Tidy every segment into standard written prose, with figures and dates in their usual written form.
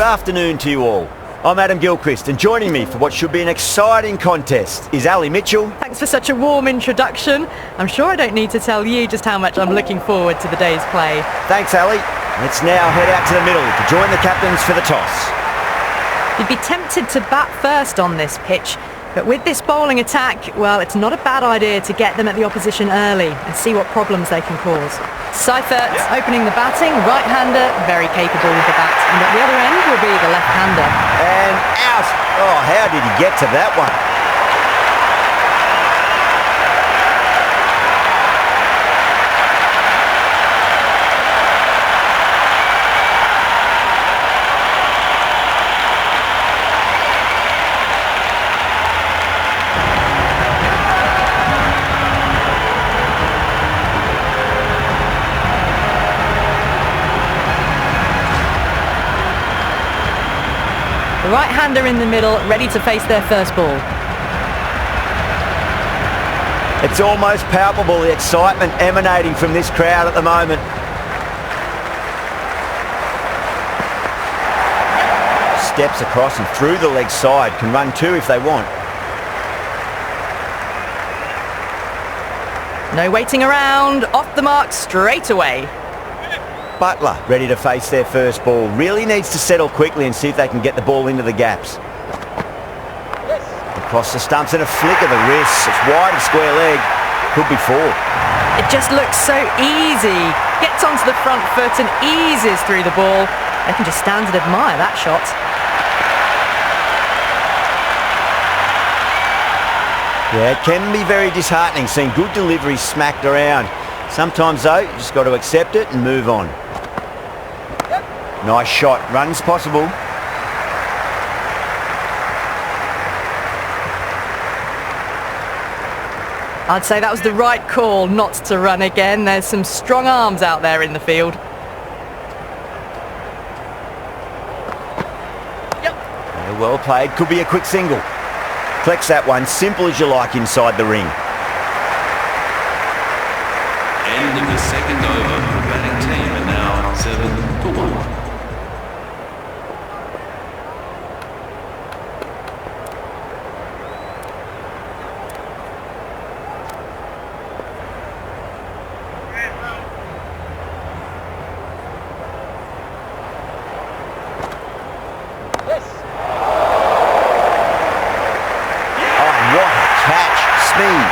Good afternoon to you all. I'm Adam Gilchrist, and joining me for what should be an exciting contest is Ali Mitchell. Thanks for such a warm introduction. I'm sure I don't need to tell you just how much I'm looking forward to the day's play. Thanks, Ali. Let's now head out to the middle to join the captains for the toss. You'd be tempted to bat first on this pitch, but with this bowling attack, well, it's not a bad idea to get them at the opposition early and see what problems they can cause. Seifert opening the batting, right-hander, very capable with the bat, and at the other end will be the left-hander. And out! Oh, how did he get to that one? The right-hander in the middle, ready to face their first ball. It's almost palpable, the excitement emanating from this crowd at the moment. Steps across and through the leg side, can run two if they want. No waiting around, off the mark straight away. Butler ready to face their first ball. Really needs to settle quickly and see if they can get the ball into the gaps. Across the stumps and a flick of the wrist. It's wide of square leg. Could be four. It just looks so easy. Gets onto the front foot and eases through the ball. They can just stand and admire that shot. Yeah, it can be very disheartening seeing good deliveries smacked around. Sometimes though, you just got to accept it and move on. Nice shot. Runs possible. I'd say that was the right call not to run again. There's some strong arms out there in the field. Yeah, well played. Could be a quick single. Collects that one. Simple as you like inside the ring. End of the second over. The batting team are now 7-1.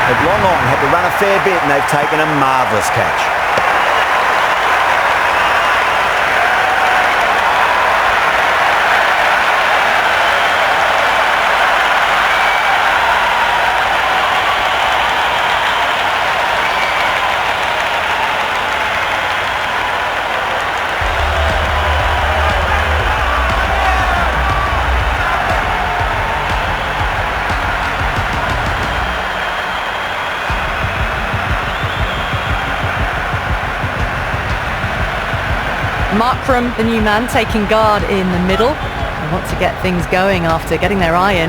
But Long had to run a fair bit and they've taken a marvellous catch. Markram, the new man, taking guard in the middle. They want to get things going after getting their eye in.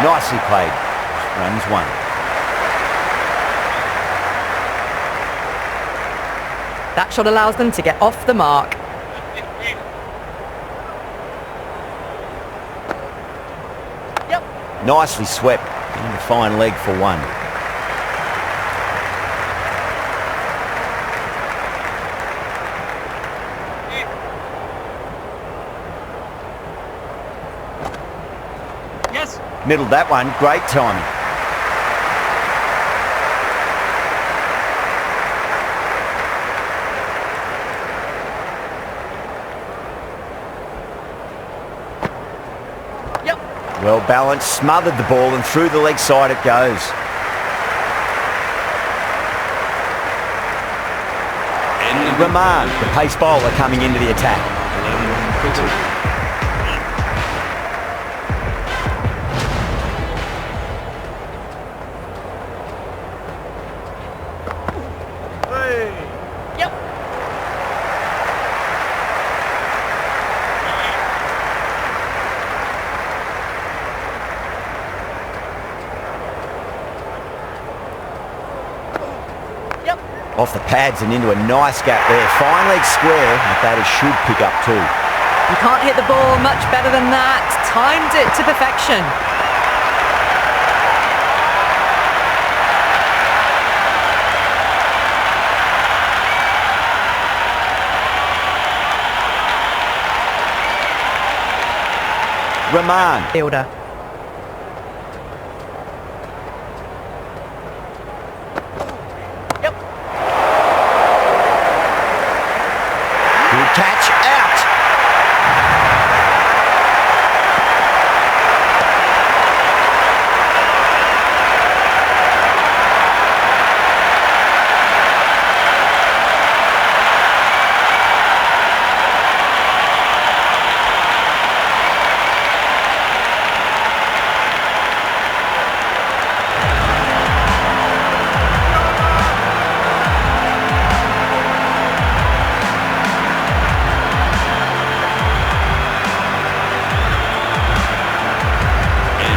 Nicely played. Runs one. That shot allows them to get off the mark. Nicely swept. And a fine leg for one. Middled that one, great timing. Well balanced, smothered the ball and through the leg side it goes. Rahman, the pace bowler, coming into the attack. Off the pads and into a nice gap there. Fine leg square, the batter should pick up too. You can't hit the ball much better than that. Timed it to perfection. Rahman. Fielder. Good catch, out.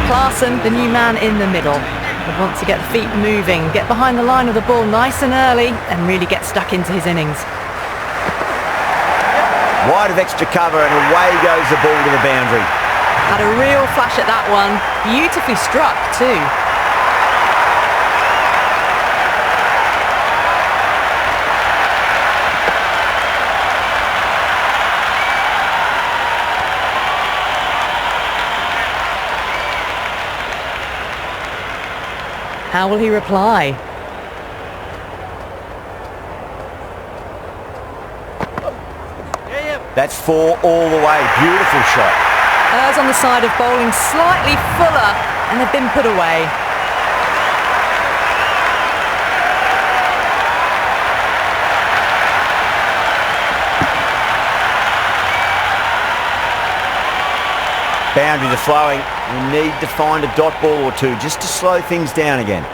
Clarkson, the new man in the middle, would want to get the feet moving, get behind the line of the ball nice and early and really get stuck into his innings. Wide of extra cover and away goes the ball to the boundary. Had a real flash at that one. Beautifully struck too. How will he reply? That's 4 all the way. Beautiful shot. Errs on the side of bowling slightly fuller and they've been put away. Boundaries are flowing. We need to find a dot ball or two just to slow things down again.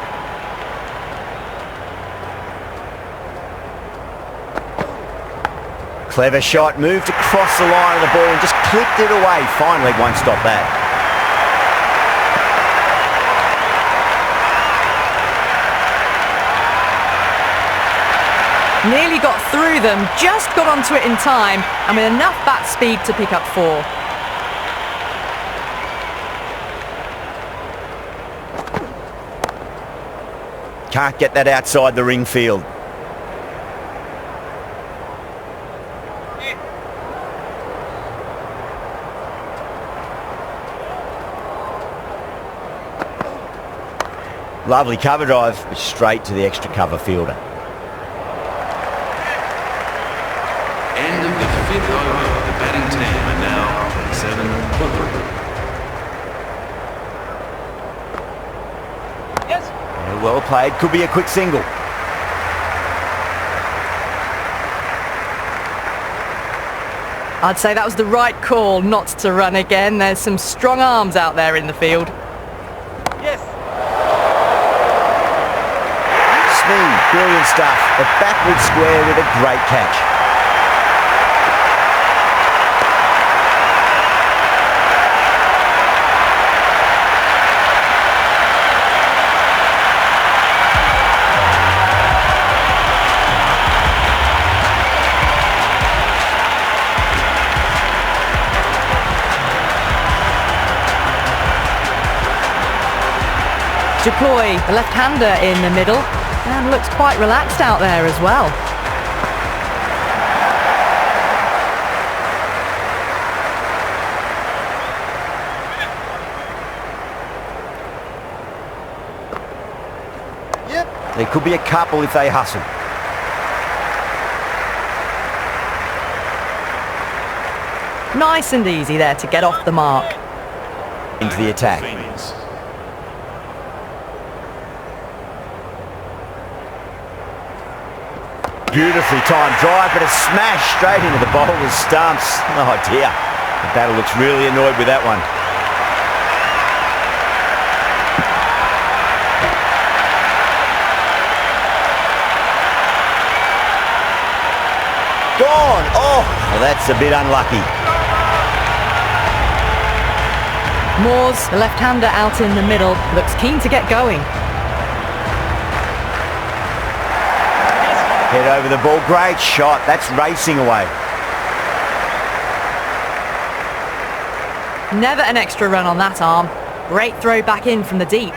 Clever shot, moved across the line of the ball and just clipped it away. Fine leg won't stop that. Nearly got through them, just got onto it in time and with enough bat speed to pick up 4. Can't get that outside the ring field. Lovely cover drive, but straight to the extra cover fielder. End of the 5th over. The batting team are now 7 for 3. Yes. Well played, could be a quick single. I'd say that was the right call not to run again. There's some strong arms out there in the field. Yes. Speed, brilliant stuff. A backward square with a great catch. Deploy, the left-hander in the middle, and looks quite relaxed out there as well. Yep. There could be a couple if they hustle. Nice and easy there to get off the mark. Into the attack. Phoenix. Beautifully timed drive, but a smash straight into the bowler's stumps. Oh dear, the batter looks really annoyed with that one. Gone! Oh, well, that's a bit unlucky. Moores, the left-hander out in the middle, looks keen to get going. Head over the ball. Great shot. That's racing away. Never an extra run on that arm. Great throw back in from the deep.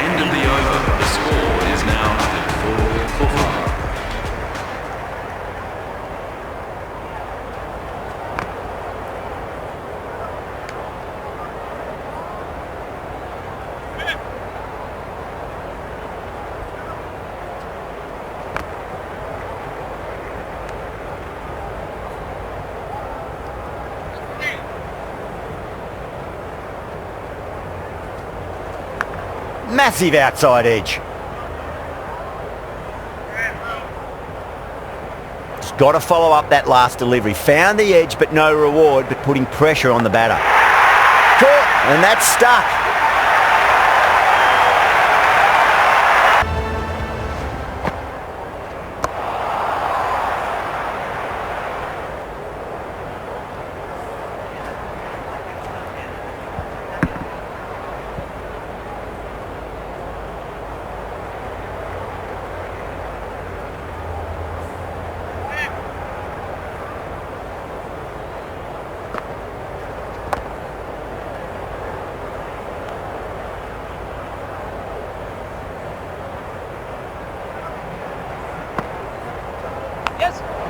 End of the over. The score is now 4-5. Massive outside edge. Just got to follow up that last delivery. Found the edge, but no reward, but putting pressure on the batter. Caught, and that's stuck.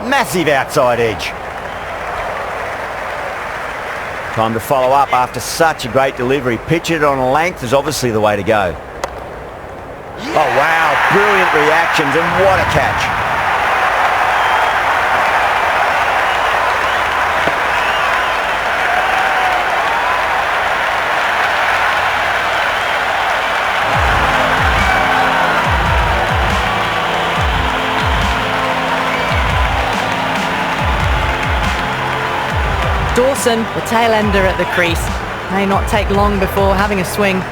Massive outside edge. Time to follow up after such a great delivery. Pitch it on a length is obviously the way to go. Oh wow, brilliant reactions and what a catch. Dawson, the tail ender at the crease. May not take long before having a swing.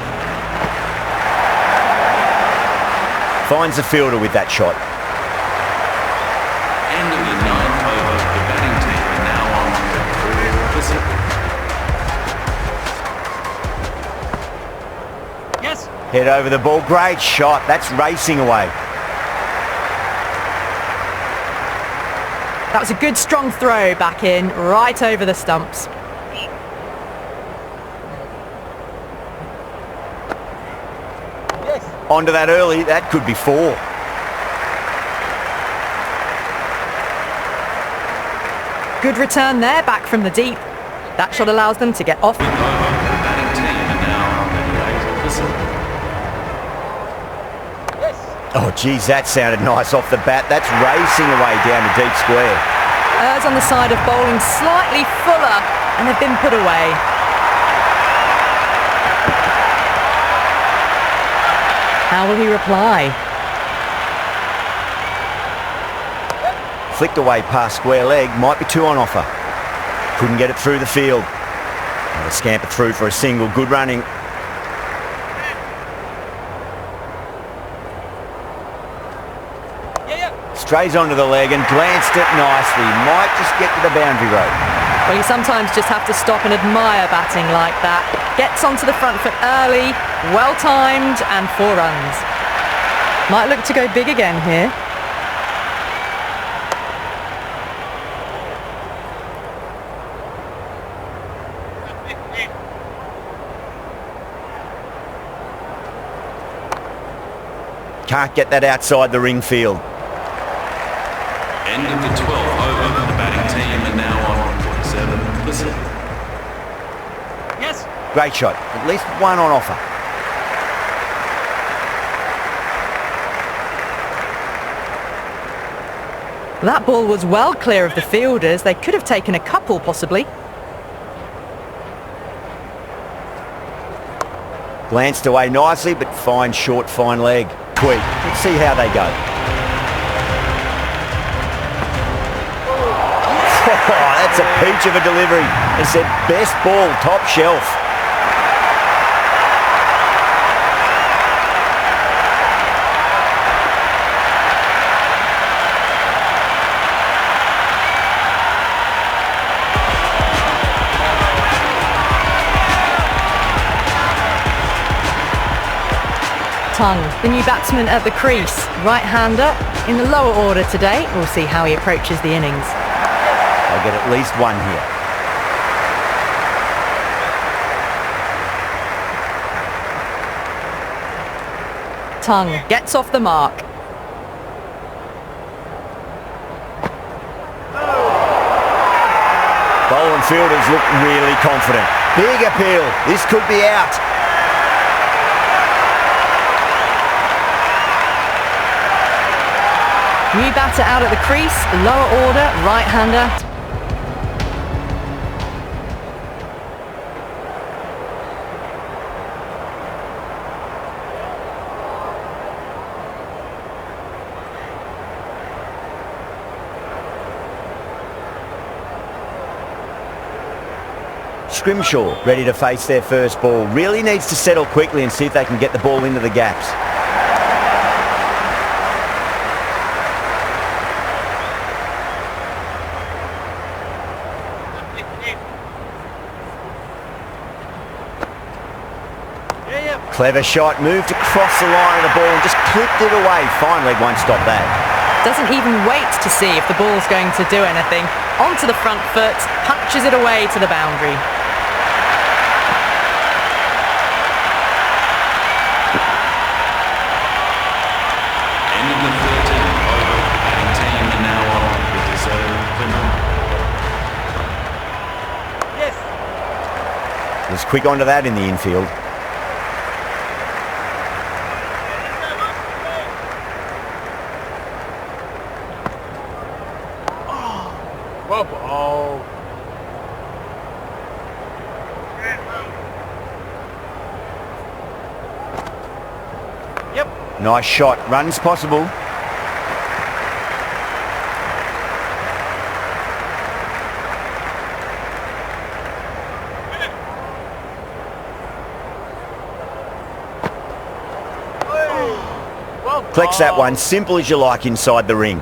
Finds the fielder with that shot. End of the 9th over. The batting team are now on the 4th. Yes. Head over the ball. Great shot. That's racing away. That was a good strong throw back in, right over the stumps. Yes. Onto that early, that could be 4. Good return there, back from the deep. That shot allows them to get off. The batting team are now at the 8th. Oh geez, that sounded nice off the bat. That's racing away down the deep square. Errs on the side of bowling slightly fuller, and they've been put away. How will he reply? Flicked away past square leg, might be 2 on offer. Couldn't get it through the field. Another scamper through for a single, good running. Strays onto the leg and glanced it nicely. Might just get to the boundary road. Well, you sometimes just have to stop and admire batting like that. Gets onto the front foot early, well-timed, and 4 runs. Might look to go big again here. Can't get that outside the ring field. End of the 12th over. The batting team are now on 47%. Yes. Great shot. At least 1 on offer. That ball was well clear of the fielders. They could have taken a couple, possibly. Glanced away nicely, but fine short, fine leg. Tweak. Let's see how they go. That's a peach of a delivery. He said best ball, top shelf. Tongue, the new batsman at the crease. Right-hander in the lower order today. We'll see how he approaches the innings. They'll get at least one here. Tongue gets off the mark. Bowling fielders look really confident. Big appeal. This could be out. New batter out at the crease, lower order, right-hander. Scrimshaw ready to face their first ball. Really needs to settle quickly and see if they can get the ball into the gaps. Clever shot, moved across the line of the ball and just clipped it away. Fine leg won't stop that. Doesn't even wait to see if the ball's going to do anything. Onto the front foot, punches it away to the boundary. End of the 13th over. Batting team are now on with deserved for none. Yes. Was quick onto that in the infield. Oh. Yep. Nice shot. Runs possible. Collects that one. Simple as you like inside the ring.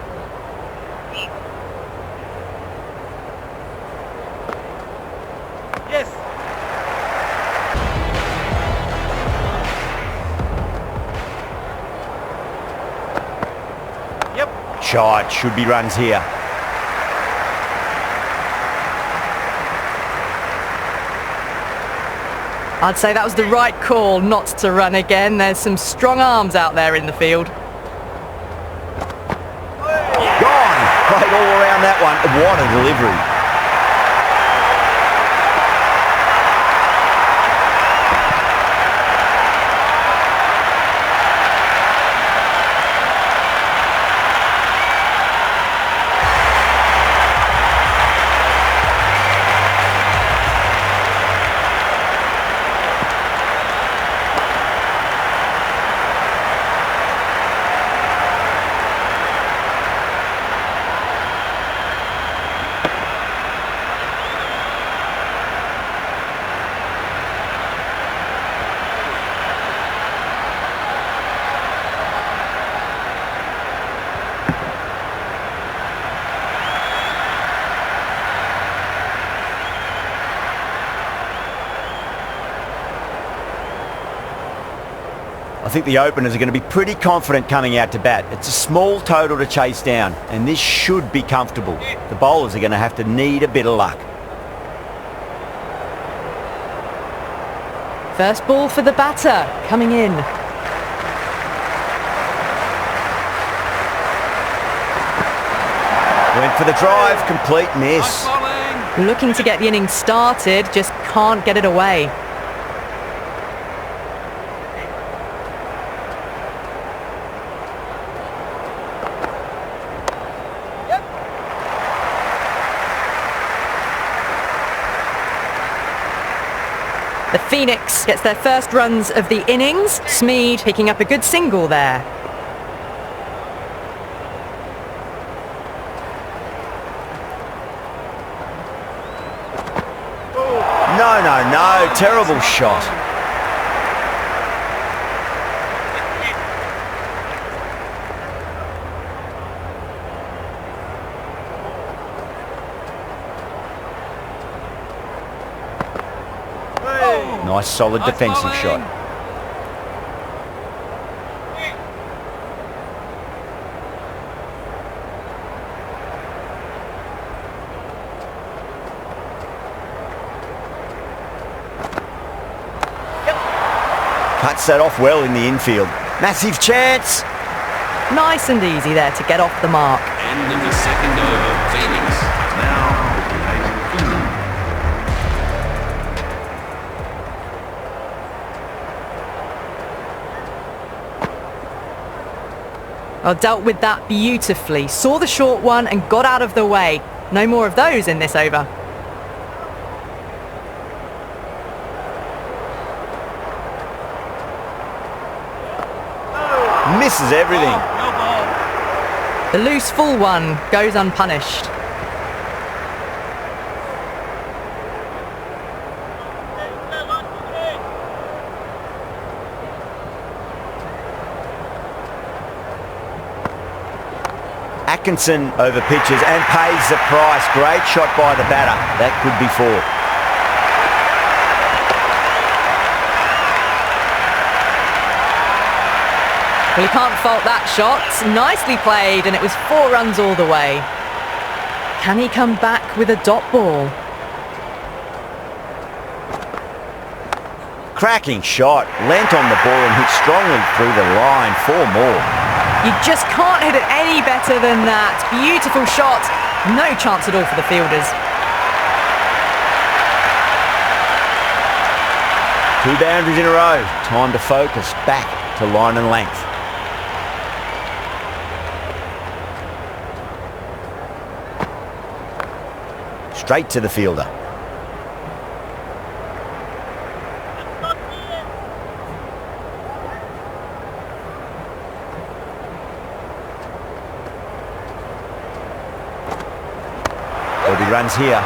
Shot, should be runs here. I'd say that was the right call not to run again. There's some strong arms out there in the field. Gone! Played all around that one. What a delivery. I think the openers are going to be pretty confident coming out to bat. It's a small total to chase down, and this should be comfortable. The bowlers are going to have to need a bit of luck. First ball for the batter, coming in. Went for the drive, complete miss. Looking to get the innings started, just can't get it away. The Phoenix gets their first runs of the innings. Smead picking up a good single there. No, no, no. Terrible shot. Nice, solid defensive shot. Cuts that off well in the infield. Massive chance. Nice and easy there to get off the mark. End of the second over. Phoenix now Well, dealt with that beautifully. Saw the short one and got out of the way. No more of those in this over. Misses everything. The loose full one goes unpunished. Atkinson over pitches and pays the price. Great shot by the batter. That could be four. Well, you can't fault that shot. Nicely played, and it was 4 runs all the way. Can he come back with a dot ball? Cracking shot. Leant on the ball and hit strongly through the line. 4 more. You just can't hit it any better than that. Beautiful shot. No chance at all for the fielders. 2 boundaries in a row. Time to focus. Back to line and length. Straight to the fielder. There'll be runs here.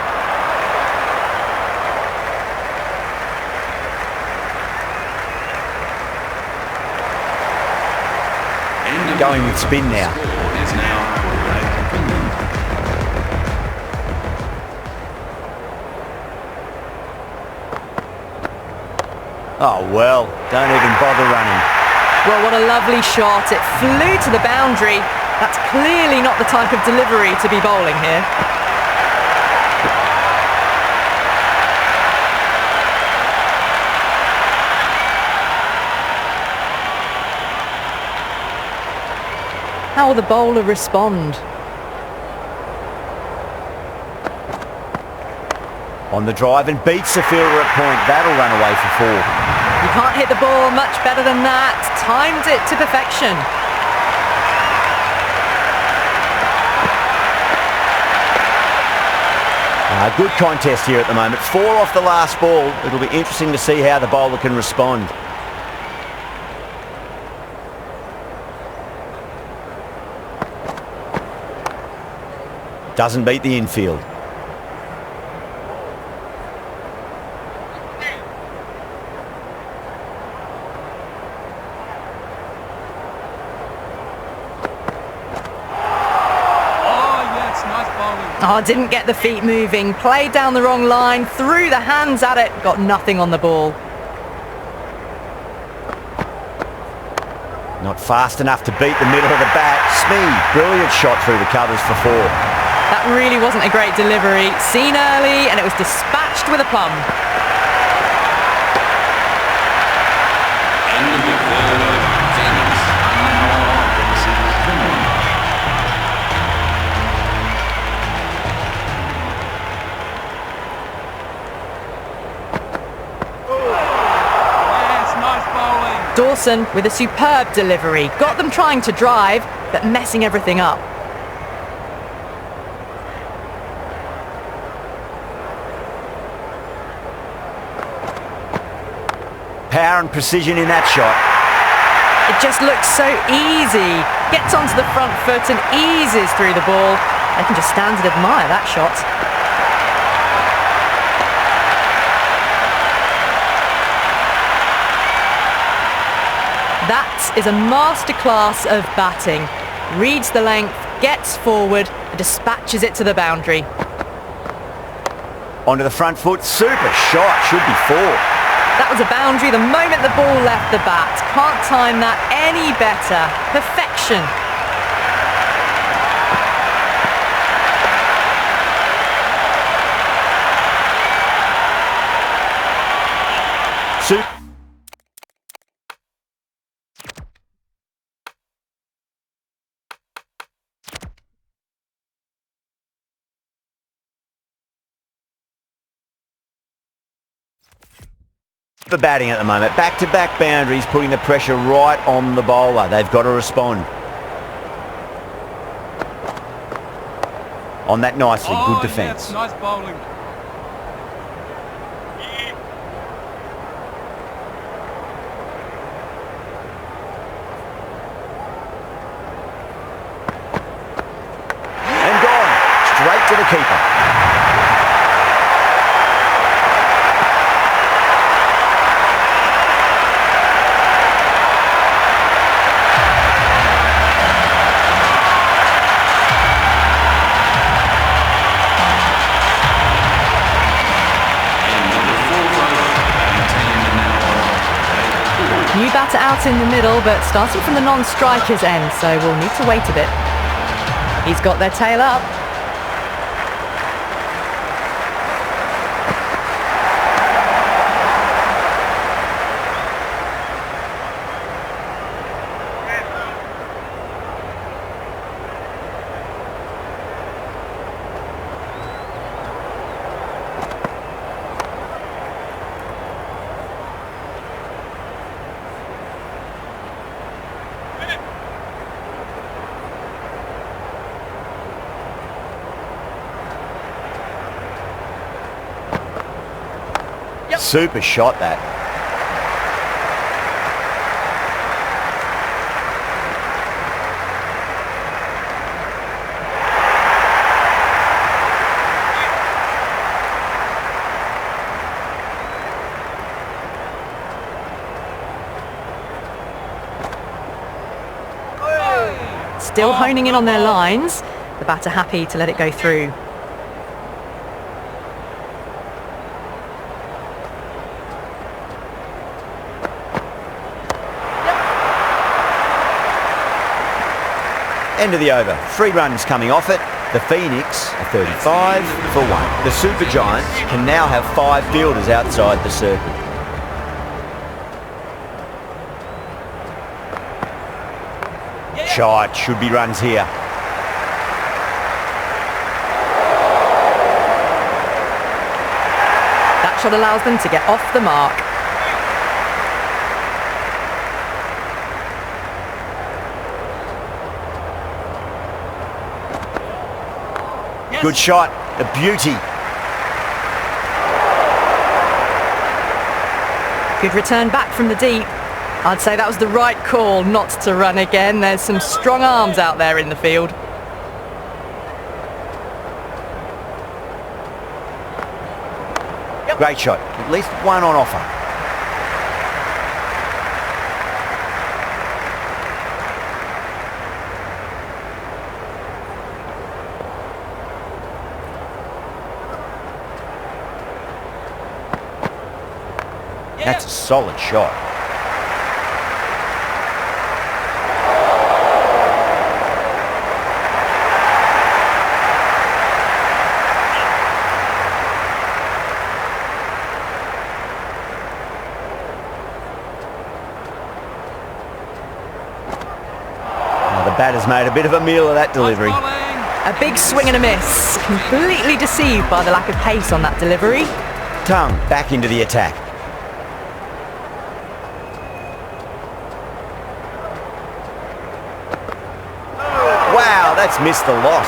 Going with spin now. is now Oh, well, don't even bother running. Well, what a lovely shot. It flew to the boundary. That's clearly not the type of delivery to be bowling here. How will the bowler respond? On the drive and beats the fielder at point. That'll run away for 4. You can't hit the ball much better than that. Timed it to perfection. Good contest here at the moment. 4 off the last ball. It'll be interesting to see how the bowler can respond. Doesn't beat the infield. Oh, didn't get the feet moving. Played down the wrong line. Threw the hands at it. Got nothing on the ball. Not fast enough to beat the middle of the bat. Smee, brilliant shot through the covers for 4. That really wasn't a great delivery. Seen early, and it was dispatched with a plum. end of the third over. Phoenix are now facing Birmingham. Dawson with a superb delivery. Got them trying to drive, but messing everything up. Power and precision in that shot. It just looks so easy. Gets onto the front foot and eases through the ball. They can just stand and admire that shot. That is a masterclass of batting. Reads the length, gets forward, and dispatches it to the boundary. Onto the front foot, super shot, should be four. That was a boundary the moment the ball left the bat. Can't time that any better. Perfection. For batting at the moment, back-to-back boundaries, putting the pressure right on the bowler. They've got to respond. On that nicely, good defence. Yeah, nice bowling. And gone, straight to the keeper. New batter out in the middle, but starting from the non-striker's end, so we'll need to wait a bit. He's got their tail up. Super shot, that. Still honing in on their lines. The batter happy to let it go through. End of the over. 3 runs coming off it. The Phoenix are 35 for 1. The Super Giants can now have 5 fielders outside the circle. Shot, should be runs here. That shot allows them to get off the mark. Good shot, a beauty. Good return back from the deep. I'd say that was the right call not to run again. There's some strong arms out there in the field. Great shot, at least one on offer. That's a solid shot. Now the batter's made a bit of a meal of that delivery. A big swing and a miss. Completely deceived by the lack of pace on that delivery. Tongue back into the attack. Wow, that's missed a lot.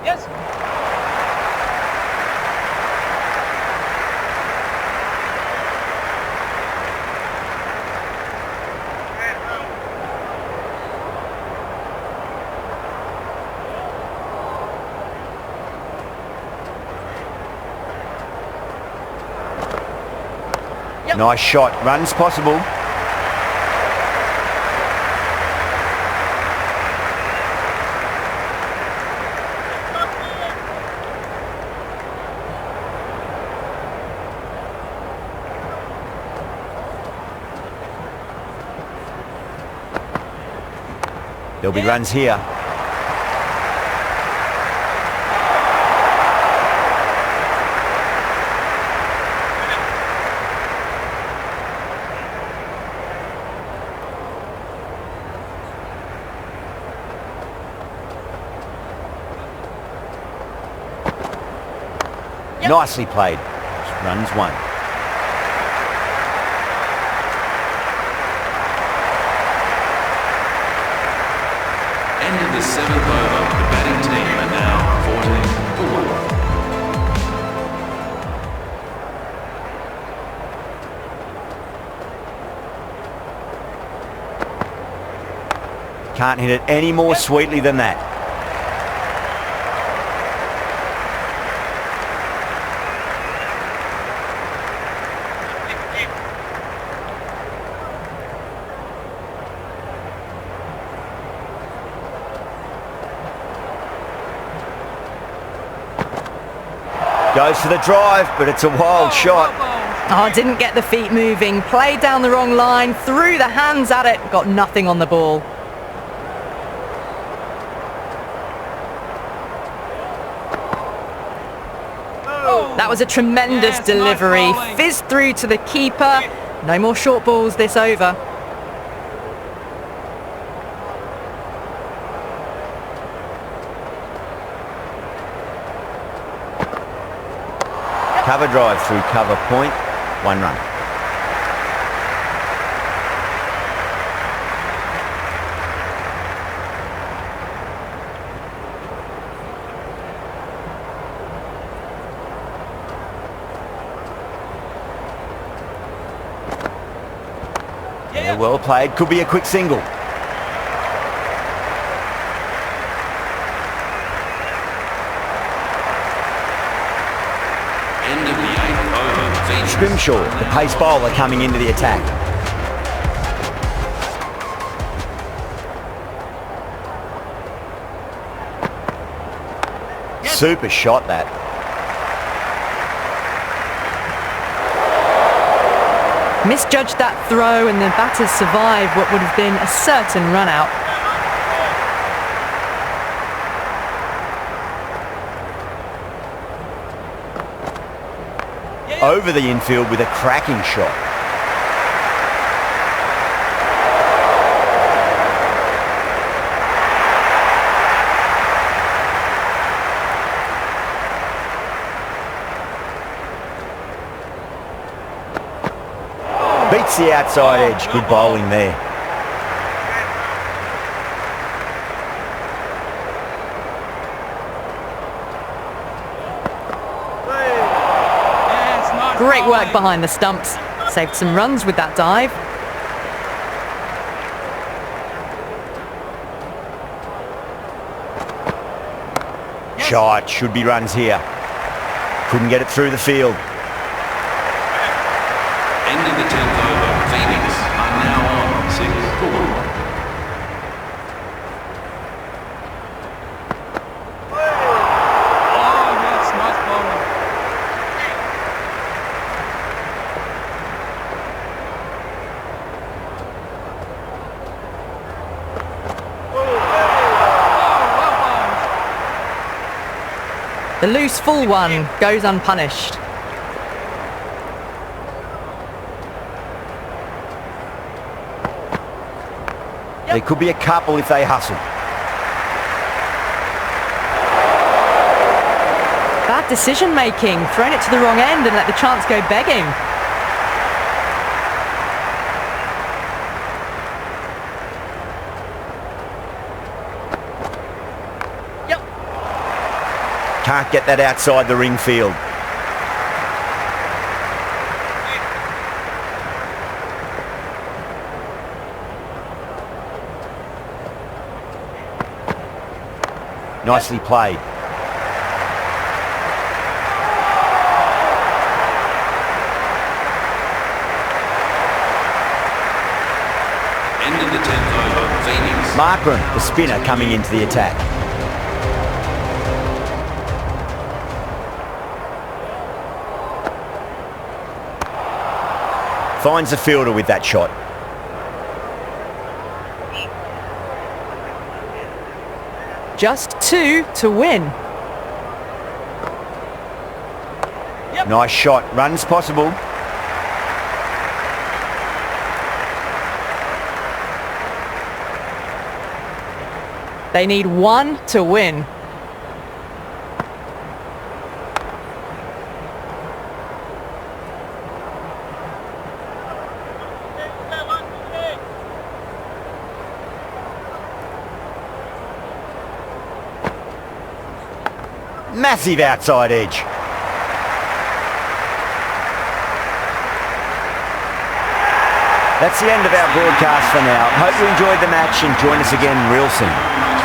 Yes. Nice shot. Runs possible. There'll be runs here. Nicely played. Runs one. End of the 7th over. The batting team are now 14 for 1. Can't hit it any more sweetly than that. Goes for the drive, but it's a wild shot. Oh, didn't get the feet moving. Played down the wrong line. Threw the hands at it. Got nothing on the ball. That was a tremendous delivery. Fizzed through to the keeper. No more short balls this over. Cover drive through cover point. 1 run. Yeah, well played. Could be a quick single. End of the 8th over. Phoenix. Scrimshaw, the pace bowler, coming into the attack. Super shot that. Misjudged that throw and the batters survived what would have been a certain run out. Over the infield with a cracking shot. Beats the outside edge. Good bowling there. Great work behind the stumps. Saved some runs with that dive. Shot. Should be runs here. Couldn't get it through the field. End of the 10th over. Phoenix are now on 6 for 1. The loose full one goes unpunished. There could be a couple if they hustle. Bad decision making. Thrown it to the wrong end and let the chance go begging. Can't get that outside the ring field. Nicely played. Markram, the spinner, coming into the attack. Finds the fielder with that shot. Just 2 to win. Nice shot. Runs possible. They need 1 to win. Massive outside edge. That's the end of our broadcast for now. Hope you enjoyed the match and join us again real soon.